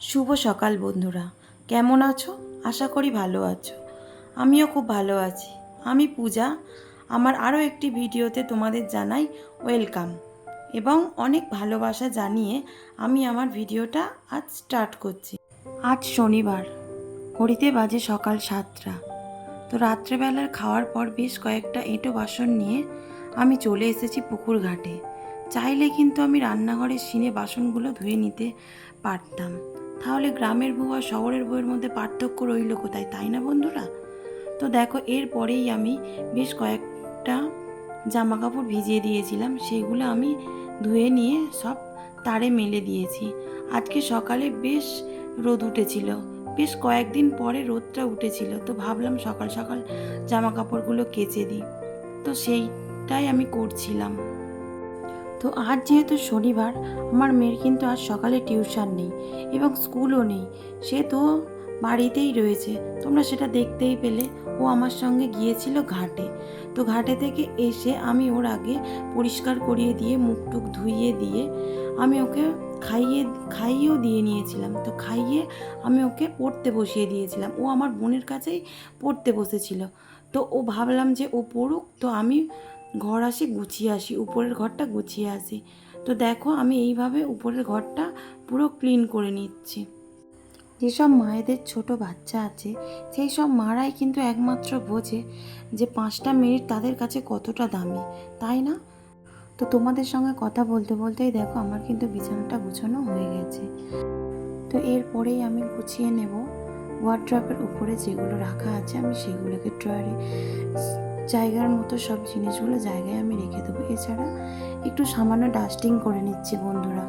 শুভ সকাল বন্ধুরা, কেমন আছো? আশা করি ভালো আছো। আমিও খুব ভালো আছি। আমি পূজা। আমার আরও একটি ভিডিওতে তোমাদের জানাই ওয়েলকাম এবং অনেক ভালোবাসা জানিয়ে আমি আমার ভিডিওটা আজ স্টার্ট করছি। আজ শনিবার, ঘড়িতে বাজে সকাল 7টা। তো রাত্রেবেলার খাওয়ার পর বেশ কয়েকটা এঁটো বাসন নিয়ে আমি চলে এসেছি পুকুর ঘাটে। চাইলে কিন্তু আমি রান্নাঘরের সিনে বাসনগুলো ধুয়ে নিতে পারতাম, তাহলে গ্রামের বউ আর শহরের বউয়ের মধ্যে পার্থক্য রইল কোথায়, তাই না বন্ধুরা? তো দেখো, এরপরেই আমি বেশ কয়েকটা জামা কাপড় ভিজিয়ে দিয়েছিলাম, সেগুলো আমি ধুয়ে নিয়ে সব তারে মেলে দিয়েছি। আজকে সকালে বেশ রোদ উঠেছিল, বেশ কয়েকদিন পরে রোদটা উঠেছিল, তো ভাবলাম সকাল সকাল জামা কাপড়গুলো কেচে দিই। তো সেইটাই আমি করছিলাম। তো আজ যেহেতু শনিবার, আমার মেয়ের কিন্তু আজ সকালে টিউশন নেই এবং স্কুলও নেই। সে তো বাড়িতেই রয়েছে, তোমরা সেটা দেখতেই পেলে। ও আমার সঙ্গে গিয়েছিল ঘাটে। তো ঘাটে থেকে এসে আমি ওর আগে পরিষ্কার করিয়ে দিয়ে মুখ টুক ধুইয়ে দিয়ে আমি ওকে খাইয়েও দিয়ে নিয়েছিলাম। তো খাইয়ে আমি ওকে পড়তে বসিয়ে দিয়েছিলাম। ও আমার বোনের কাছেই পড়তে বসেছিল। তো ও ভাবলাম যে ও পড়ুক, তো আমি ঘর আসি গুছিয়ে আসি, উপরের ঘরটা গুছিয়ে আসি। তো দেখো, আমি এইভাবে উপরের ঘরটা পুরো ক্লিন করে নিচ্ছি। যেসব মায়েদের ছোট বাচ্চা আছে, সেই সব মারাই কিন্তু একমাত্র বোঝে যে 5টা মিনিট তাদের কাছে কতটা দামি, তাই না? তো তোমাদের সঙ্গে কথা বলতে বলতেই দেখো আমার কিন্তু বিছানাটা গুছানো হয়ে গেছে। তো এরপরেই আমি গুছিয়ে নেব ওয়ার্ড্রপের উপরে যেগুলো রাখা আছে, আমি সেগুলোকে ড্রয়ারে জায়গার মতো সব জিনিসগুলো জায়গায় আমি রেখে দেবো। এছাড়া একটু সামান্য ডাস্টিং করে নিচ্ছি বন্ধুরা,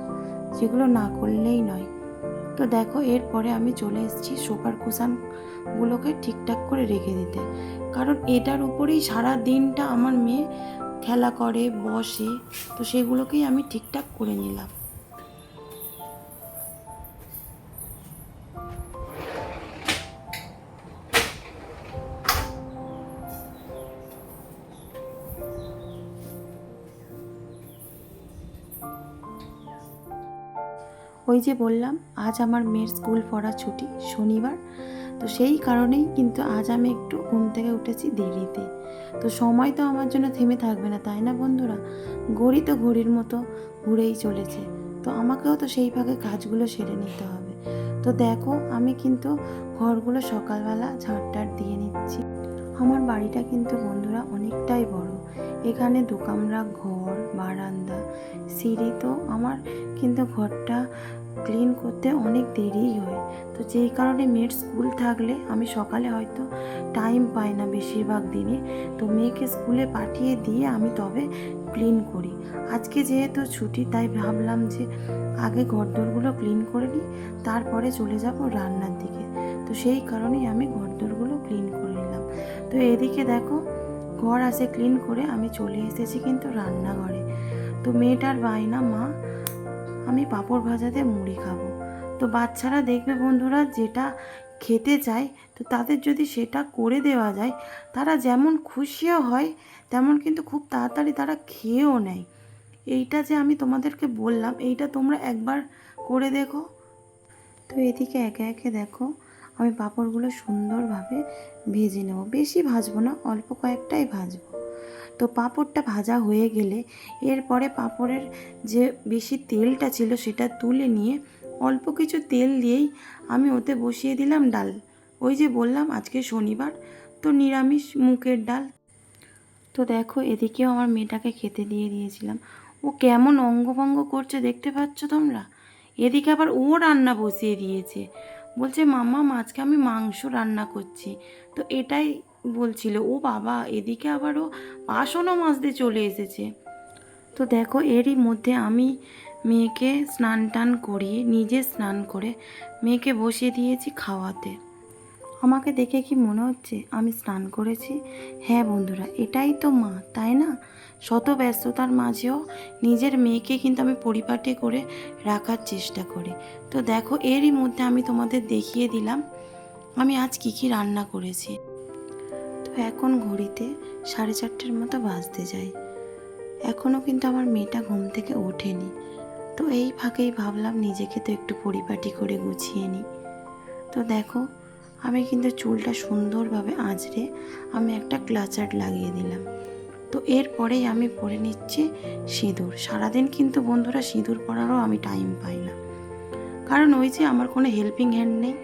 যেগুলো না করলেই নয়। তো দেখো, এরপরে আমি চলে এসেছি সোফার কুশানগুলোকে ঠিকঠাক করে রেখে দিতে, কারণ এটার উপরেই সারা দিনটা আমার মেয়ে খেলা করে বসে। তো সেগুলোকেই আমি ঠিকঠাক করে নিলাম। ওই যে বললাম, আজ আমার মেয়ের স্কুল পড়া ছুটি, শনিবার। তো সেই কারণেই কিন্তু আজ আমি একটু ঘুম থেকে উঠেছি দেরিতে। তো সময় তো আমার জন্য থেমে থাকবে না, তাই না বন্ধুরা? ঘড়ি তো ঘড়ির মতো ঘুরেই চলেছে। তো আমাকেও তো সেই ভাগে কাজগুলো সেরে নিতে হবে। তো দেখো, আমি কিন্তু ঘরগুলো সকালবেলা ঝাড়টার দিয়ে নিচ্ছি। আমার বাড়িটা কিন্তু বন্ধুরা অনেকটাই বড়। এখানে 2 কামরা ঘর, বারান্দা, সিঁড়ি। তো আমার কিন্তু ঘরটা ক্লিন করতে অনেক দেরিই হয়। তো যেই কারণে মেয়ের স্কুল থাকলে আমি সকালে হয়তো টাইম পাই না বেশিরভাগ দিনে। তো মেয়েকে স্কুলে পাঠিয়ে দিয়ে আমি তবে ক্লিন করি। আজকে যেহেতু ছুটি, তাই ভাবলাম যে আগে ঘরদোরগুলো ক্লিন করে নিই, তারপরে চলে যাব রান্নার দিকে। তো সেই কারণেই আমি ঘরদোরগুলো ক্লিন করে নিলাম। তো এদিকে দেখো, ঘর আসে ক্লিন করে আমি চলে এসেছি কিন্তু রান্নাঘরে। তো মেয়েটার বায়না, মা আমি পাঁপড় ভাজাতে মুড়ি খাবো। তো বাচ্চারা দেখবে বন্ধুরা, যেটা খেতে চায়, তো তাদের যদি সেটা করে দেওয়া যায়, তারা যেমন খুশিও হয়, তেমন কিন্তু খুব তাড়াতাড়ি তারা খেয়েও নেয়। এইটা যে আমি তোমাদেরকে বললাম, এইটা তোমরা একবার করে দেখো। তো এদিকে একে একে দেখো, আমি পাঁপড়গুলো সুন্দরভাবে ভেজে নেব। বেশি ভাজবো না, অল্প কয়েকটাই ভাজবো। তো পাঁপড়টা ভাজা হয়ে গেলে এরপরে পাঁপড়ের যে বেশি তেলটা ছিল সেটা তুলে নিয়ে অল্প কিছু তেল দিয়েই আমি ওতে বসিয়ে দিলাম ডাল। ওই যে বললাম আজকে শনিবার, তো নিরামিষ মুগের ডাল। তো দেখো, এদিকেও আমার মেয়েটাকে খেতে দিয়ে দিয়েছিলাম। ও কেমন অঙ্গভঙ্গ করছে দেখতে পাচ্ছ তোমরা? এদিকে আবার ও রান্না বসিয়ে দিয়েছে, বলছে মাম্মা আজকে আমি মাংস রান্না করছি। তো এটাই বলছিল ও বাবা, এদিকে আবার ও বাসনও মাজতে চলে এসেছে। তো দেখো, এরই মধ্যে আমি মেয়েকে স্নান টান করিয়ে নিজে স্নান করে মেয়েকে বসিয়ে দিয়েছি খাওয়াতে। আমাকে দেখে কি মনে হচ্ছে আমি স্নান করেছি? হ্যাঁ বন্ধুরা, এটাই তো মা, তাই না? শত ব্যস্ততার মাঝেও নিজের মেয়েকে কিন্তু আমি পরিপাটি করে রাখার চেষ্টা করি। তো দেখো, এরই মধ্যে আমি তোমাদের দেখিয়ে দিলাম আমি আজ কী কী রান্না করেছি। তো এখন ঘড়িতে 4:30 মতো বাজতে যায়। এখনও কিন্তু আমার মেয়েটা ঘুম থেকে ওঠেনি। তো এই ফাঁকেই ভাবলাম নিজেকে তো একটু পরিপাটি করে গুছিয়ে নিই। তো দেখো আমি কিন্তু চুলটা সুন্দরভাবে আঁচড়ে আমি একটা ক্লাচার লাগিয়ে দিলাম। তো এরপরেই আমি পরে নিচ্ছি সিঁদুর। সারাদিন কিন্তু বন্ধুরা সিঁদুর পরারও আমি টাইম পাই না, কারণ ওই যে আমার কোনো হেল্পিং হ্যান্ড নেই।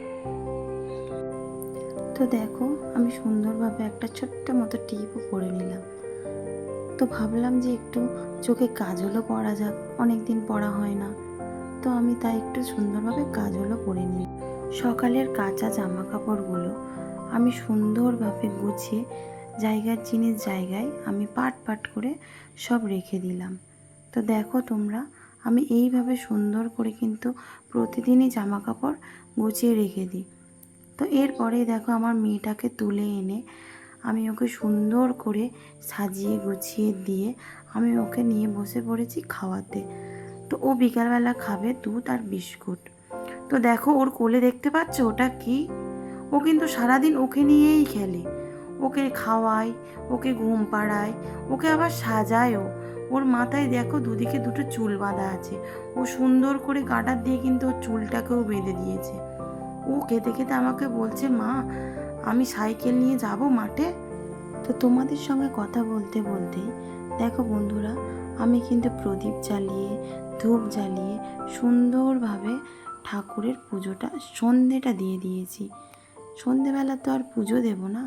তো দেখো আমি সুন্দরভাবে একটা ছোট্ট মতো টিপও পরে নিলাম। তো ভাবলাম যে একটু চোখে কাজলও পরা যাক, অনেক দিন পরা হয় না। তো আমি তাই একটু সুন্দরভাবে কাজলও পরে নিই। সকালের কাঁচা জামা কাপড়গুলো আমি সুন্দরভাবে গুছিয়ে জায়গার জিনিস জায়গায় আমি পাট পাট করে সব রেখে দিলাম। তো দেখো তোমরা, আমি এইভাবে সুন্দর করে কিন্তু প্রতিদিনই জামা কাপড় গুছিয়ে রেখে দিই। তো এরপরেই দেখো আমার মেয়েটাকে তুলে এনে আমি ওকে সুন্দর করে সাজিয়ে গুছিয়ে দিয়ে আমি ওকে নিয়ে বসে পড়েছি খাওয়াতে। তো ও বিকালবেলা খাবে দুধ আর বিস্কুট। তো দেখো ওর কোলে দেখতে পাচ্ছ ওটা কি? ও কিন্তু সারাদিন ওকে নিয়েই খেলে, ওকে খাওয়ায়, ওকে ঘুম পাড়ায়, ওকে আবার সাজায়ও। ওর মাথায় দেখো দুদিকে দুটো চুল বাঁধা আছে, ও সুন্দর করে কাটার দিয়ে কিন্তু ওর চুলটাকেও বেঁধে দিয়েছে। ও খেতে খেতে আমাকে বলছে, মা আমি সাইকেল নিয়ে যাব মাঠে। তো তোমাদের সঙ্গে কথা বলতে বলতেই দেখো বন্ধুরা, আমি কিন্তু প্রদীপ জ্বালিয়ে ধূপ জ্বালিয়ে সুন্দরভাবে ঠাকুরের পুজোটা সন্ধেটা দিয়ে দিয়েছি। সন্ধেবেলা তো আর পুজো দেব না,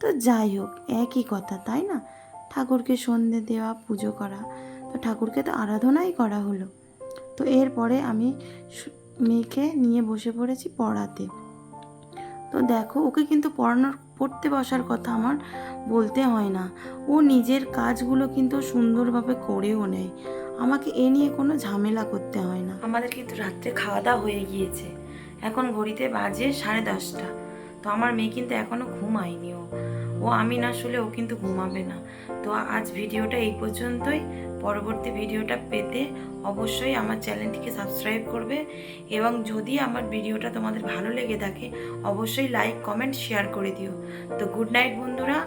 তো যাই হোক একই কথা তাই না? ঠাকুরকে সন্ধে দেওয়া, পুজো করা, তো ঠাকুরকে তো আরাধনাই করা হলো। তো এরপরে আমি মেয়েকে নিয়ে বসে পড়েছি পড়াতে। তো দেখো ওকে কিন্তু পড়তে বসার কথা আমার বলতে হয় না, ও নিজের কাজগুলো কিন্তু সুন্দরভাবে করেও নেয়, আমাকে এ নিয়ে কোনো ঝামেলা করতে হয় না। আমাদের কিন্তু রাত্রে খাওয়া দাওয়া হয়ে গিয়েছে, এখন ঘড়িতে বাজে 10:30। তো আমার মেয়ে কিন্তু এখনও ঘুমায়নি। ও আমি না শুলে ও কিন্তু ঘুমাবে না। তো আজ ভিডিওটা এই পর্যন্তই। পরবর্তী ভিডিওটা পেতে অবশ্যই আমার চ্যানেলটিকে সাবস্ক্রাইব করবে, এবং যদি আমার ভিডিওটা তোমাদের ভালো লেগে থাকে অবশ্যই লাইক কমেন্ট শেয়ার করে দিও। তো গুড নাইট বন্ধুরা।